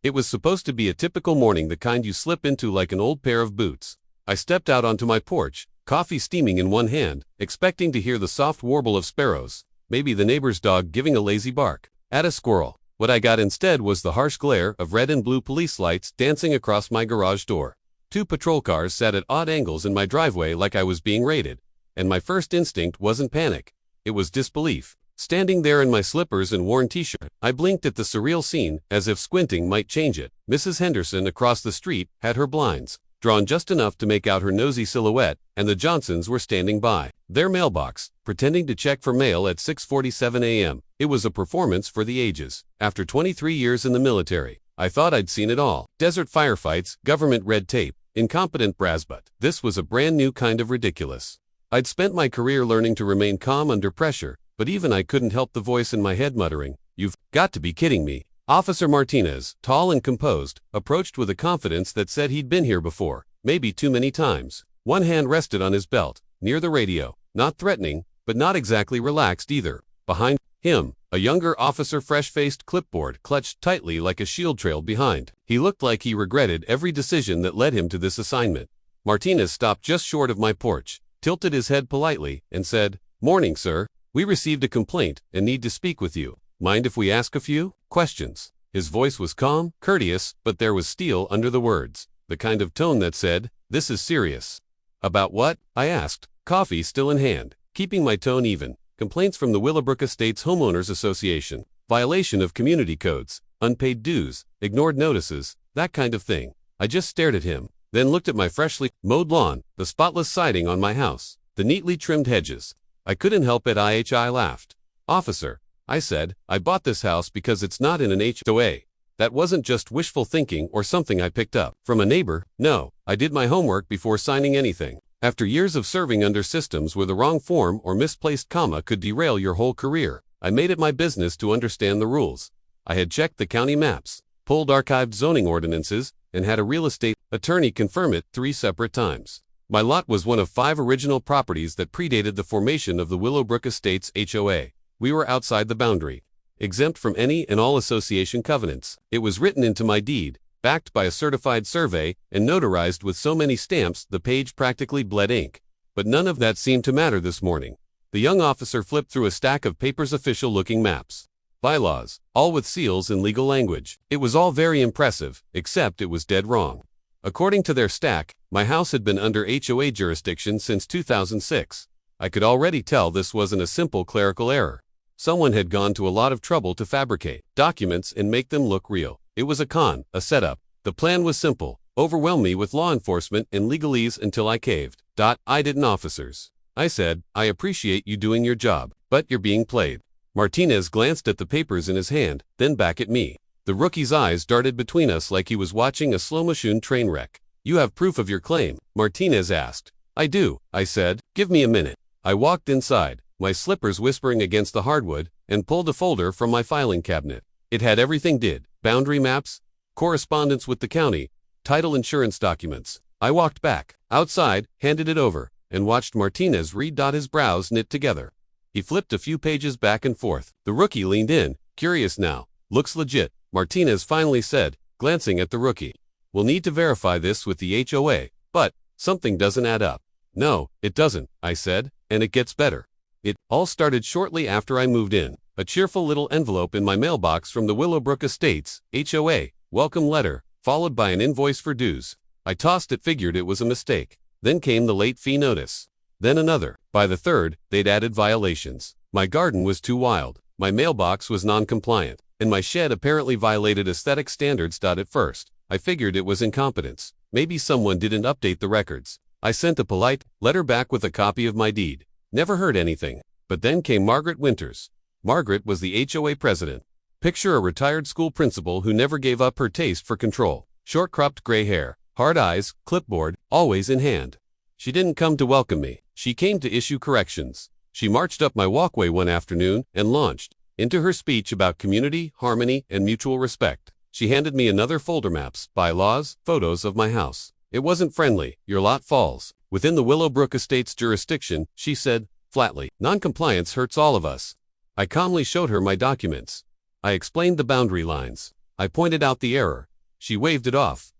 It was supposed to be a typical morning, the kind you slip into like an old pair of boots. I stepped out onto my porch, coffee steaming in one hand, expecting to hear the soft warble of sparrows, maybe the neighbor's dog giving a lazy bark at a squirrel. What I got instead was the harsh glare of red and blue police lights dancing across my garage door. 2 patrol cars sat at odd angles in my driveway like I was being raided, and my first instinct wasn't panic. It was disbelief. Standing there in my slippers and worn t-shirt, I blinked at the surreal scene, as if squinting might change it. Mrs. Henderson across the street had her blinds drawn just enough to make out her nosy silhouette, and the Johnsons were standing by their mailbox, pretending to check for mail at 6:47 a.m. It was a performance for the ages. After 23 years in the military, I thought I'd seen it all. Desert firefights, government red tape, incompetent brass, but this was a brand new kind of ridiculous. I'd spent my career learning to remain calm under pressure, but even I couldn't help the voice in my head muttering, "You've got to be kidding me." Officer Martinez, tall and composed, approached with a confidence that said he'd been here before, maybe too many times. One hand rested on his belt, near the radio, not threatening, but not exactly relaxed either. Behind him, a younger officer, fresh-faced, clipboard clutched tightly like a shield, trailed behind. He looked like he regretted every decision that led him to this assignment. Martinez stopped just short of my porch, tilted his head politely, and said, "Morning, sir. We received a complaint and need to speak with you. Mind if we ask a few questions?" His voice was calm, courteous, but there was steel under the words, the kind of tone that said, "This is serious." "About what?" I asked, coffee still in hand, keeping my tone even. "Complaints from the Willowbrook Estates Homeowners Association. Violation of community codes, unpaid dues, ignored notices, that kind of thing." I just stared at him, then looked at my freshly mowed lawn, the spotless siding on my house, the neatly trimmed hedges. I couldn't help it. I laughed. "Officer," I said, "I bought this house because it's not in an HOA. That wasn't just wishful thinking or something I picked up from a neighbor. No, I did my homework before signing anything. After years of serving under systems where the wrong form or misplaced comma could derail your whole career, I made it my business to understand the rules. I had checked the county maps, pulled archived zoning ordinances, and had a real estate attorney confirm it 3 separate times. My lot was one of 5 original properties that predated the formation of the Willowbrook Estates HOA. We were outside the boundary, exempt from any and all association covenants. It was written into my deed, backed by a certified survey, and notarized with so many stamps the page practically bled ink. But none of that seemed to matter this morning. The young officer flipped through a stack of papers, official-looking maps, bylaws, all with seals and legal language. It was all very impressive, except it was dead wrong. According to their stack, my house had been under HOA jurisdiction since 2006. I could already tell this wasn't a simple clerical error. Someone had gone to a lot of trouble to fabricate documents and make them look real. It was a con, a setup. The plan was simple: overwhelm me with law enforcement and legalese until I caved. I didn't, officers. I said, "I appreciate you doing your job, but you're being played." Martinez glanced at the papers in his hand, then back at me. The rookie's eyes darted between us like he was watching a slow-motion train wreck. "You have proof of your claim?" Martinez asked. "I do," I said. "Give me a minute." I walked inside, my slippers whispering against the hardwood, and pulled a folder from my filing cabinet. It had everything: boundary maps, correspondence with the county, title insurance documents. I walked back outside, handed it over, and watched Martinez read. His brows knit together. He flipped a few pages back and forth. The rookie leaned in, curious now. "Looks legit," Martinez finally said, glancing at the rookie. "We'll need to verify this with the HOA, but something doesn't add up." "No, it doesn't," I said, "and it gets better." It all started shortly after I moved in. A cheerful little envelope in my mailbox from the Willowbrook Estates HOA welcome letter, followed by an invoice for dues. I tossed it, figured it was a mistake. Then came the late fee notice. Then another. By the 3rd, they'd added violations. My garden was too wild, my mailbox was non-compliant, and my shed apparently violated aesthetic standards. At first, I figured it was incompetence. Maybe someone didn't update the records. I sent a polite letter back with a copy of my deed. Never heard anything. But then came Margaret Winters. Margaret was the HOA president. Picture a retired school principal who never gave up her taste for control. Short-cropped gray hair, hard eyes, clipboard, always in hand. She didn't come to welcome me. She came to issue corrections. She marched up my walkway one afternoon and launched into her speech about community, harmony, and mutual respect. She handed me another folder: maps, bylaws, photos of my house. It wasn't friendly. "Your lot falls within the Willowbrook Estates jurisdiction," she said, flatly. "Non-compliance hurts all of us." I calmly showed her my documents. I explained the boundary lines. I pointed out the error. She waved it off.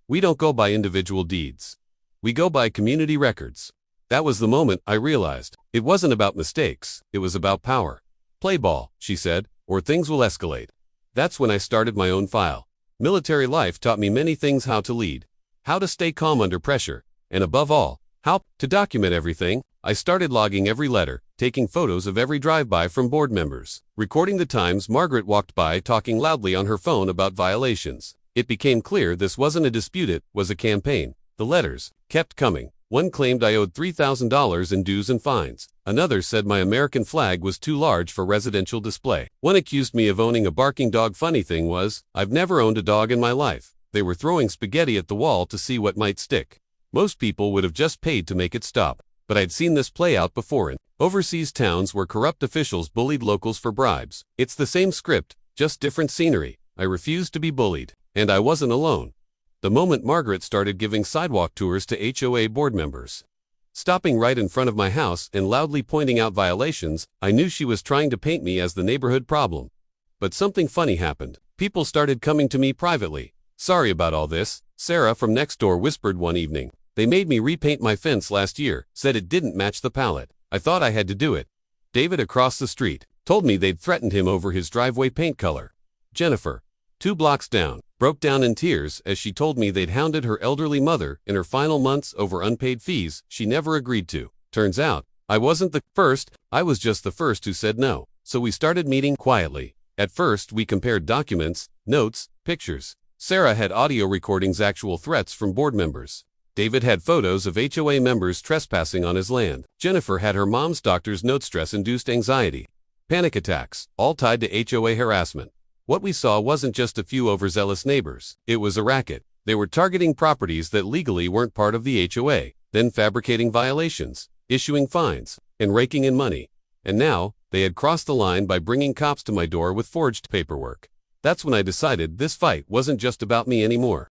We don't go by individual deeds. We go by community records. That was the moment I realized. It wasn't about mistakes, it was about power. Play ball, she said, or things will escalate. That's when I started my own file. Military life taught me many things: how to lead, how to stay calm under pressure, and above all, how to document everything. I started logging every letter, taking photos of every drive-by from board members, recording the times Margaret walked by talking loudly on her phone about violations. It became clear this wasn't a dispute, it was a campaign. The letters kept coming. One claimed I owed $3,000 in dues and fines. Another said my American flag was too large for residential display. One accused me of owning a barking dog. Funny thing was, I've never owned a dog in my life. They were throwing spaghetti at the wall to see what might stick. Most people would have just paid to make it stop. But I'd seen this play out before in overseas towns where corrupt officials bullied locals for bribes. It's the same script, just different scenery. I refused to be bullied. And I wasn't alone. The moment Margaret started giving sidewalk tours to HoA board members, stopping right in front of my house and loudly pointing out violations, I knew she was trying to paint me as the neighborhood problem. But something funny happened. People started coming to me privately. Sorry about all this, Sarah from next door whispered one evening. They made me repaint my fence last year, said it didn't match the palette. I thought I had to do it. David across the street told me they'd threatened him over his driveway paint color. Jennifer, 2 blocks down, broke down in tears as she told me they'd hounded her elderly mother in her final months over unpaid fees she never agreed to. Turns out, I wasn't the first, I was just the first who said no. So we started meeting quietly. At first we compared documents, notes, pictures. Sarah had audio recordings, actual threats from board members. David had photos of HoA members trespassing on his land. Jennifer had her mom's doctor's note: stress-induced anxiety, panic attacks, all tied to HoA harassment. What we saw wasn't just a few overzealous neighbors. It was a racket. They were targeting properties that legally weren't part of the HoA, then fabricating violations, issuing fines, and raking in money. And now, they had crossed the line by bringing cops to my door with forged paperwork. That's when I decided this fight wasn't just about me anymore.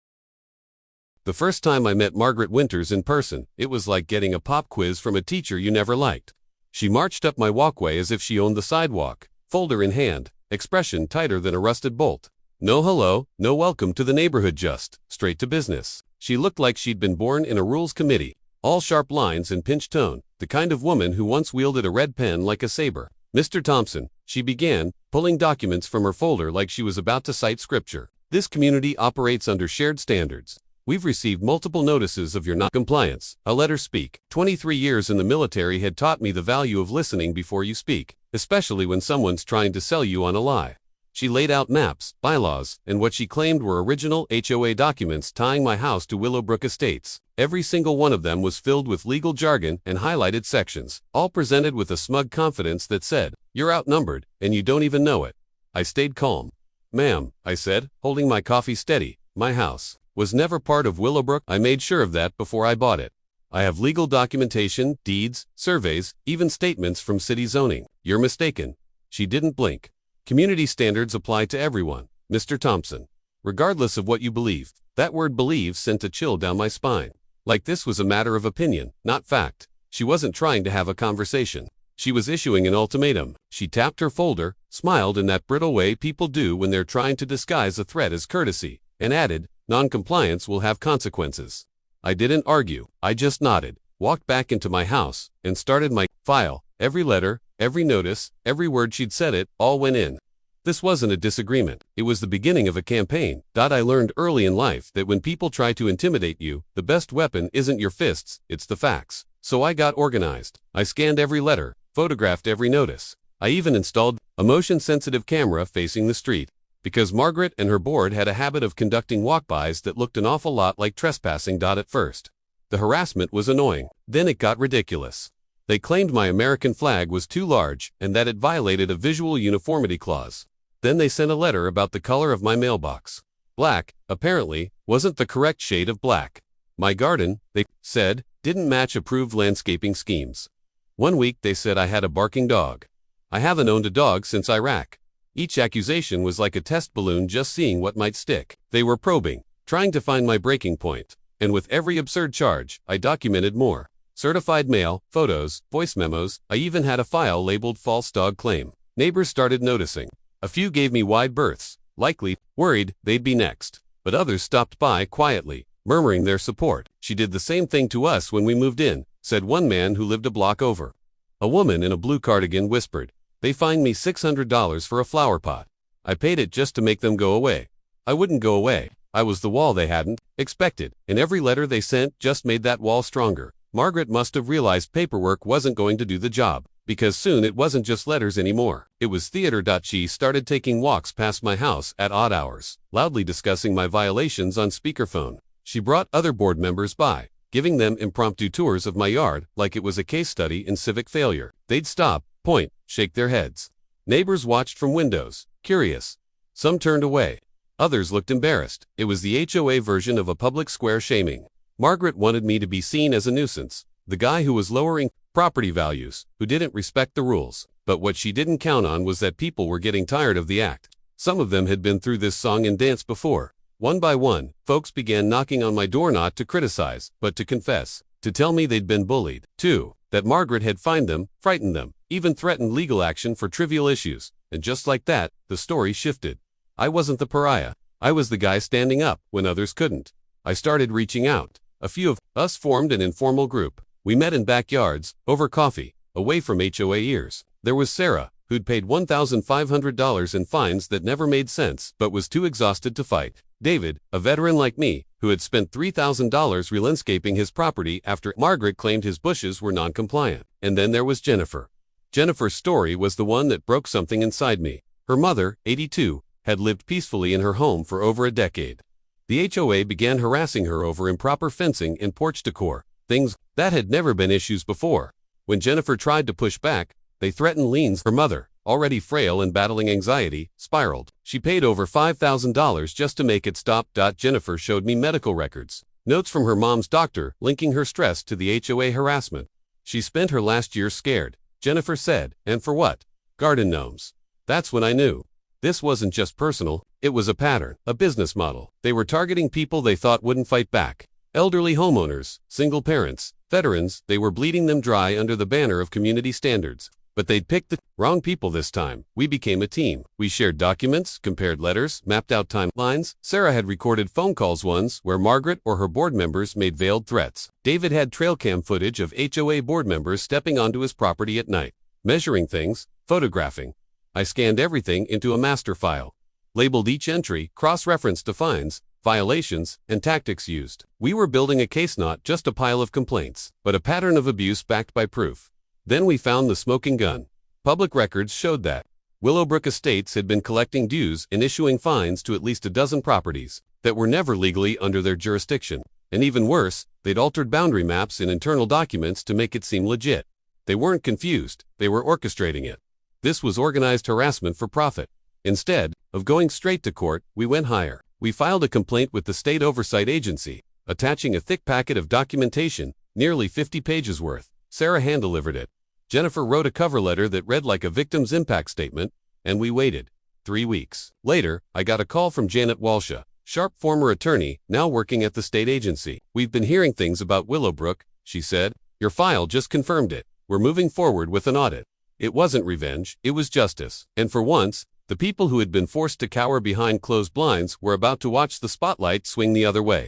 The first time I met Margaret Winters in person, it was like getting a pop quiz from a teacher you never liked. She marched up my walkway as if she owned the sidewalk, folder in hand, expression tighter than a rusted bolt. No hello, no welcome to the neighborhood, just straight to business. She looked like she'd been born in a rules committee, all sharp lines and pinched tone, the kind of woman who once wielded a red pen like a saber. Mr. Thompson, she began, pulling documents from her folder like she was about to cite scripture. This community operates under shared standards. We've received multiple notices of your non-compliance. I'll let her speak. 23 years in the military had taught me the value of listening before you speak, especially when someone's trying to sell you on a lie. She laid out maps, bylaws, and what she claimed were original HoA documents tying my house to Willowbrook Estates. Every single one of them was filled with legal jargon and highlighted sections, all presented with a smug confidence that said, "You're outnumbered, and you don't even know it." I stayed calm. "Ma'am," I said, holding my coffee steady, "my house was never part of Willowbrook. I made sure of that before I bought it. I have legal documentation, deeds, surveys, even statements from city zoning." "You're mistaken." She didn't blink. "Community standards apply to everyone, Mr. Thompson, regardless of what you believe." That word "believe" sent a chill down my spine. Like this was a matter of opinion, not fact. She wasn't trying to have a conversation. She was issuing an ultimatum. She tapped her folder, smiled in that brittle way people do when they're trying to disguise a threat as courtesy, and added, "Non-compliance will have consequences." I didn't argue. I just nodded, walked back into my house, and started my file. Every letter, every notice, every word she'd said, it all went in. This wasn't a disagreement. It was the beginning of a campaign. I learned early in life that when people try to intimidate you, the best weapon isn't your fists, it's the facts. So I got organized. I scanned every letter, photographed every notice. I even installed a motion-sensitive camera facing the street, because Margaret and her board had a habit of conducting walk-bys that looked an awful lot like trespassing. At first, the harassment was annoying. Then it got ridiculous. They claimed my American flag was too large and that it violated a visual uniformity clause. Then they sent a letter about the color of my mailbox. Black, apparently, wasn't the correct shade of black. My garden, they said, didn't match approved landscaping schemes. One week they said I had a barking dog. I haven't owned a dog since Iraq. Each accusation was like a test balloon, just seeing what might stick. They were probing, trying to find my breaking point. And with every absurd charge, I documented more. Certified mail, photos, voice memos. I even had a file labeled false dog claim. Neighbors started noticing. A few gave me wide berths, likely worried they'd be next. but others stopped by quietly, murmuring their support. "She did the same thing to us when we moved in," said one man who lived a block over. A woman in a blue cardigan whispered, "They fined me $600 for a flower pot. I paid it just to make them go away. I wouldn't go away. I was the wall they hadn't expected, and every letter they sent just made that wall stronger." Margaret must have realized paperwork wasn't going to do the job, because soon it wasn't just letters anymore. It was theater. She started taking walks past my house at odd hours, loudly discussing my violations on speakerphone. She brought other board members by, giving them impromptu tours of my yard like it was a case study in civic failure. They'd stop, point, shake their heads. Neighbors watched from windows, curious. Some turned away. Others looked embarrassed. It was the HOA version of a public square shaming. Margaret wanted me to be seen as a nuisance, the guy who was lowering property values, who didn't respect the rules. But what she didn't count on was that people were getting tired of the act. Some of them had been through this song and dance before. One by one, folks began knocking on my door, not to criticize, but to confess, to tell me they'd been bullied. 2. That Margaret had fined them, frightened them, even threatened legal action for trivial issues. And just like that, the story shifted. I wasn't the pariah. I was the guy standing up when others couldn't. I started reaching out. A few of us formed an informal group. We met in backyards, over coffee, away from HOA ears. There was Sarah, who'd paid $1,500 in fines that never made sense but was too exhausted to fight. David, a veteran like me, who had spent $3,000 relandscaping his property after Margaret claimed his bushes were non-compliant. And then there was Jennifer. Jennifer's story was the one that broke something inside me. Her mother, 82, had lived peacefully in her home for over a decade. The HOA began harassing her over improper fencing and porch decor, things that had never been issues before. When Jennifer tried to push back, they threatened liens. Her mother, already frail and battling anxiety, spiraled. She paid over $5,000 just to make it stop. Jennifer showed me medical records, notes from her mom's doctor linking her stress to the HOA harassment. She spent her last year scared, Jennifer said, and for what? Garden gnomes. That's when I knew. This wasn't just personal, it was a pattern, a business model. They were targeting people they thought wouldn't fight back. Elderly homeowners, single parents, veterans. They were bleeding them dry under the banner of community standards. But they'd picked the wrong people this time. We became a team. We shared documents, compared letters, mapped out timelines. Sarah had recorded phone calls once where Margaret or her board members made veiled threats. David had trail cam footage of HOA board members stepping onto his property at night, measuring things, photographing. I scanned everything into a master file, labeled each entry, cross-referenced the fines, violations, and tactics used. We were building a case, not just a pile of complaints, but a pattern of abuse backed by proof. Then we found the smoking gun. Public records showed that Willowbrook Estates had been collecting dues and issuing fines to at least a dozen properties that were never legally under their jurisdiction. And even worse, they'd altered boundary maps in internal documents to make it seem legit. They weren't confused, they were orchestrating it. This was organized harassment for profit. Instead of going straight to court, we went higher. We filed a complaint with the State Oversight Agency, attaching a thick packet of documentation, nearly 50 pages worth. Sarah hand-delivered it. Jennifer wrote a cover letter that read like a victim's impact statement, and we waited. 3 weeks later, I got a call from Janet Walsha, sharp former attorney, now working at the state agency. "We've been hearing things about Willowbrook," she said. "Your file just confirmed it. We're moving forward with an audit." It wasn't revenge, it was justice. And for once, the people who had been forced to cower behind closed blinds were about to watch the spotlight swing the other way.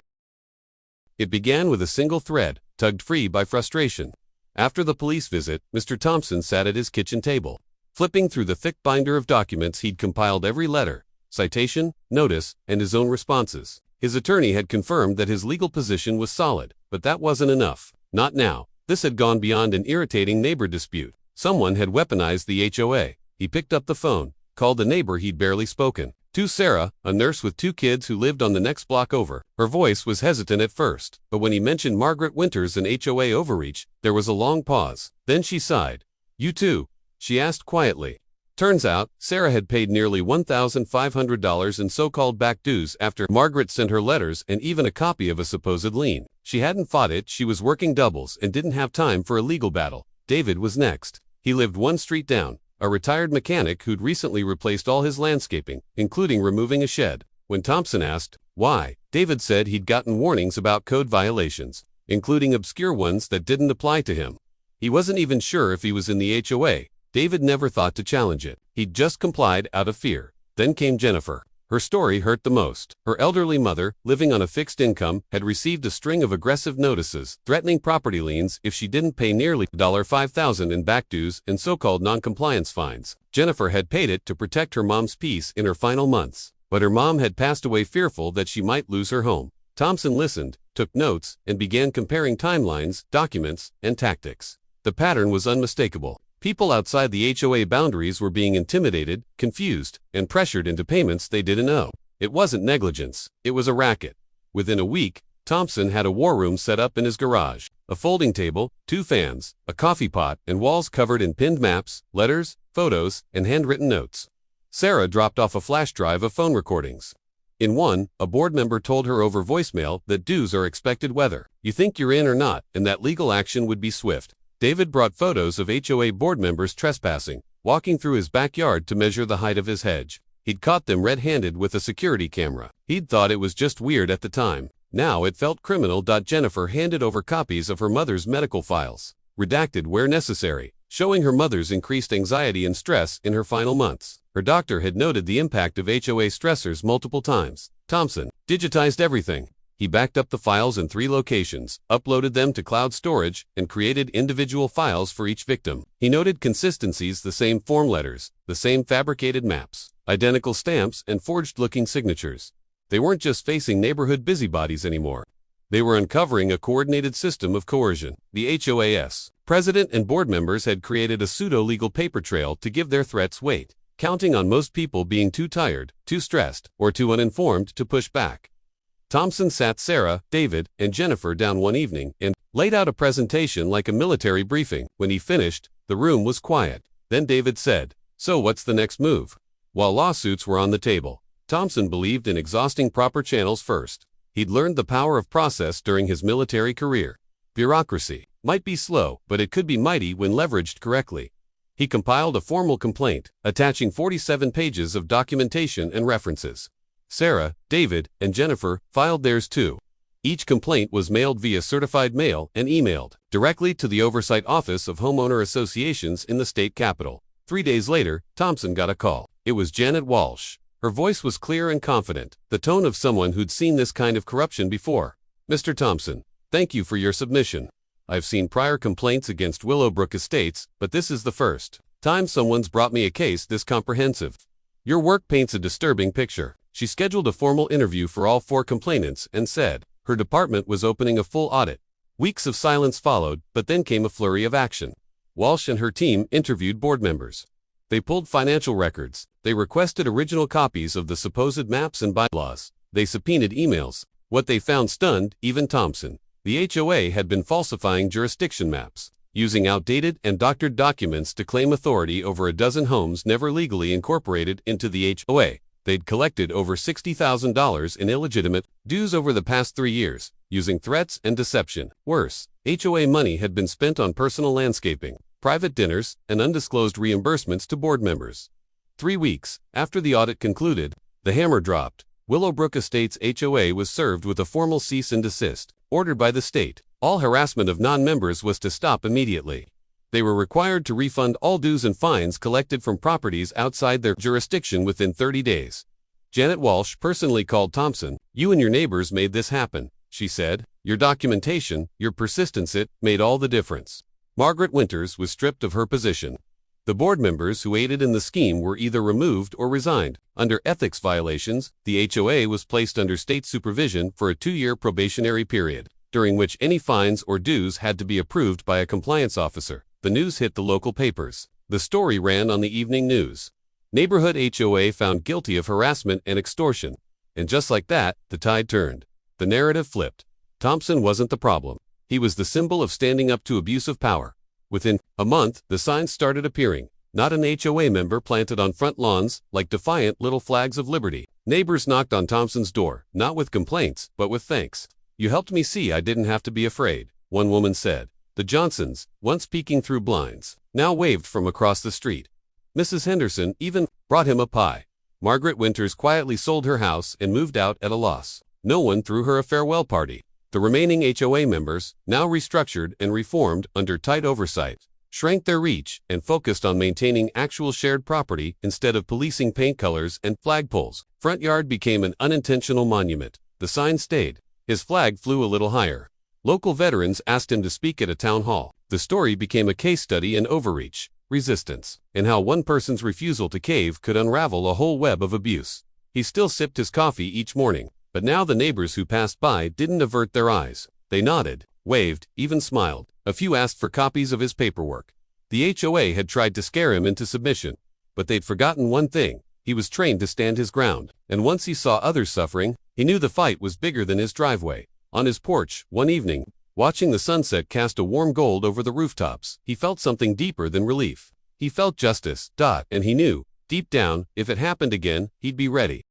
It began with a single thread, tugged free by frustration. After the police visit, Mr. Thompson sat at his kitchen table, flipping through the thick binder of documents he'd compiled, every letter, citation, notice, and his own responses. His attorney had confirmed that his legal position was solid, but that wasn't enough. Not now. This had gone beyond an irritating neighbor dispute. Someone had weaponized the HOA. He picked up the phone, called a neighbor he'd barely spoken to, Sarah, a nurse with 2 kids who lived on the next block over. Her voice was hesitant at first, but when he mentioned Margaret Winters and HOA overreach, there was a long pause. Then she sighed. "You too?" she asked quietly. Turns out, Sarah had paid nearly $1,500 in so-called back dues after Margaret sent her letters and even a copy of a supposed lien. She hadn't fought it, she was working doubles and didn't have time for a legal battle. David was next. He lived 1 street down, a retired mechanic who'd recently replaced all his landscaping, including removing a shed. When Thompson asked why, David said he'd gotten warnings about code violations, including obscure ones that didn't apply to him. He wasn't even sure if he was in the HOA. David never thought to challenge it. He'd just complied out of fear. Then came Jennifer. Her story hurt the most. Her elderly mother, living on a fixed income, had received a string of aggressive notices, threatening property liens if she didn't pay nearly $5,000 in back dues and so-called non-compliance fines. Jennifer had paid it to protect her mom's peace in her final months, but her mom had passed away fearful that she might lose her home. Thompson listened, took notes, and began comparing timelines, documents, and tactics. The pattern was unmistakable. People outside the HOA boundaries were being intimidated, confused, and pressured into payments they didn't owe. It wasn't negligence, it was a racket. Within a week, Thompson had a war room set up in his garage. A folding table, 2 fans, a coffee pot, and walls covered in pinned maps, letters, photos, and handwritten notes. Sarah dropped off a flash drive of phone recordings. In one, a board member told her over voicemail that dues are expected whether you think you're in or not, and that legal action would be swift. David brought photos of HOA board members trespassing, walking through his backyard to measure the height of his hedge. He'd caught them red-handed with a security camera. He'd thought it was just weird at the time. Now it felt criminal. Jennifer handed over copies of her mother's medical files, redacted where necessary, showing her mother's increased anxiety and stress in her final months. Her doctor had noted the impact of HOA stressors multiple times. Thompson digitized everything. He backed up the files in 3 locations, uploaded them to cloud storage, and created individual files for each victim. He noted consistencies: the same form letters, the same fabricated maps, identical stamps, and forged-looking signatures. They weren't just facing neighborhood busybodies anymore. They were uncovering a coordinated system of coercion. The HOA's president and board members had created a pseudo-legal paper trail to give their threats weight, counting on most people being too tired, too stressed, or too uninformed to push back. Thompson sat Sarah, David, and Jennifer down one evening and laid out a presentation like a military briefing. When he finished, the room was quiet. Then David said, "So what's the next move?" While lawsuits were on the table, Thompson believed in exhausting proper channels first. He'd learned the power of process during his military career. Bureaucracy might be slow, but it could be mighty when leveraged correctly. He compiled a formal complaint, attaching 47 pages of documentation and references. Sarah, David, and Jennifer filed theirs too. Each complaint was mailed via certified mail and emailed directly to the Oversight Office of Homeowner Associations in the state capitol. 3 days later, Thompson got a call. It was Janet Walsh. Her voice was clear and confident, the tone of someone who'd seen this kind of corruption before. "Mr. Thompson, thank you for your submission. I've seen prior complaints against Willowbrook Estates, but this is the first time someone's brought me a case this comprehensive. Your work paints a disturbing picture." She scheduled a formal interview for all 4 complainants and said her department was opening a full audit. Weeks of silence followed, but then came a flurry of action. Walsh and her team interviewed board members. They pulled financial records. They requested original copies of the supposed maps and bylaws. They subpoenaed emails. What they found stunned even Thompson. The HOA had been falsifying jurisdiction maps, using outdated and doctored documents to claim authority over a dozen homes never legally incorporated into the HOA. They'd collected over $60,000 in illegitimate dues over the past 3 years, using threats and deception. Worse, HOA money had been spent on personal landscaping, private dinners, and undisclosed reimbursements to board members. 3 weeks after the audit concluded, the hammer dropped. Willowbrook Estates HOA was served with a formal cease and desist, ordered by the state. All harassment of non-members was to stop immediately. They were required to refund all dues and fines collected from properties outside their jurisdiction within 30 days. Janet Walsh personally called Thompson. "You and your neighbors made this happen," she said. "Your documentation, your persistence, it made all the difference." Margaret Winters was stripped of her position. The board members who aided in the scheme were either removed or resigned. Under ethics violations, the HOA was placed under state supervision for a 2-year probationary period, during which any fines or dues had to be approved by a compliance officer. The news hit the local papers. The story ran on the evening news. Neighborhood HOA found guilty of harassment and extortion. And just like that, the tide turned. The narrative flipped. Thompson wasn't the problem. He was the symbol of standing up to abuse of power. Within a month, the signs started appearing. Not an HOA member planted on front lawns, like defiant little flags of liberty. Neighbors knocked on Thompson's door, not with complaints, but with thanks. "You helped me see I didn't have to be afraid," one woman said. The Johnsons, once peeking through blinds, now waved from across the street. Mrs. Henderson even brought him a pie. Margaret Winters quietly sold her house and moved out at a loss. No one threw her a farewell party. The remaining HOA members, now restructured and reformed under tight oversight, shrank their reach and focused on maintaining actual shared property instead of policing paint colors and flagpoles. Front yard became an unintentional monument. The sign stayed. His flag flew a little higher. Local veterans asked him to speak at a town hall. The story became a case study in overreach, resistance, and how one person's refusal to cave could unravel a whole web of abuse. He still sipped his coffee each morning, but now the neighbors who passed by didn't avert their eyes. They nodded, waved, even smiled. A few asked for copies of his paperwork. The HoA had tried to scare him into submission, but they'd forgotten one thing. He was trained to stand his ground, and once he saw others suffering, he knew the fight was bigger than his driveway. On his porch, one evening, watching the sunset cast a warm gold over the rooftops, he felt something deeper than relief. He felt justice, and he knew, deep down, if it happened again, he'd be ready.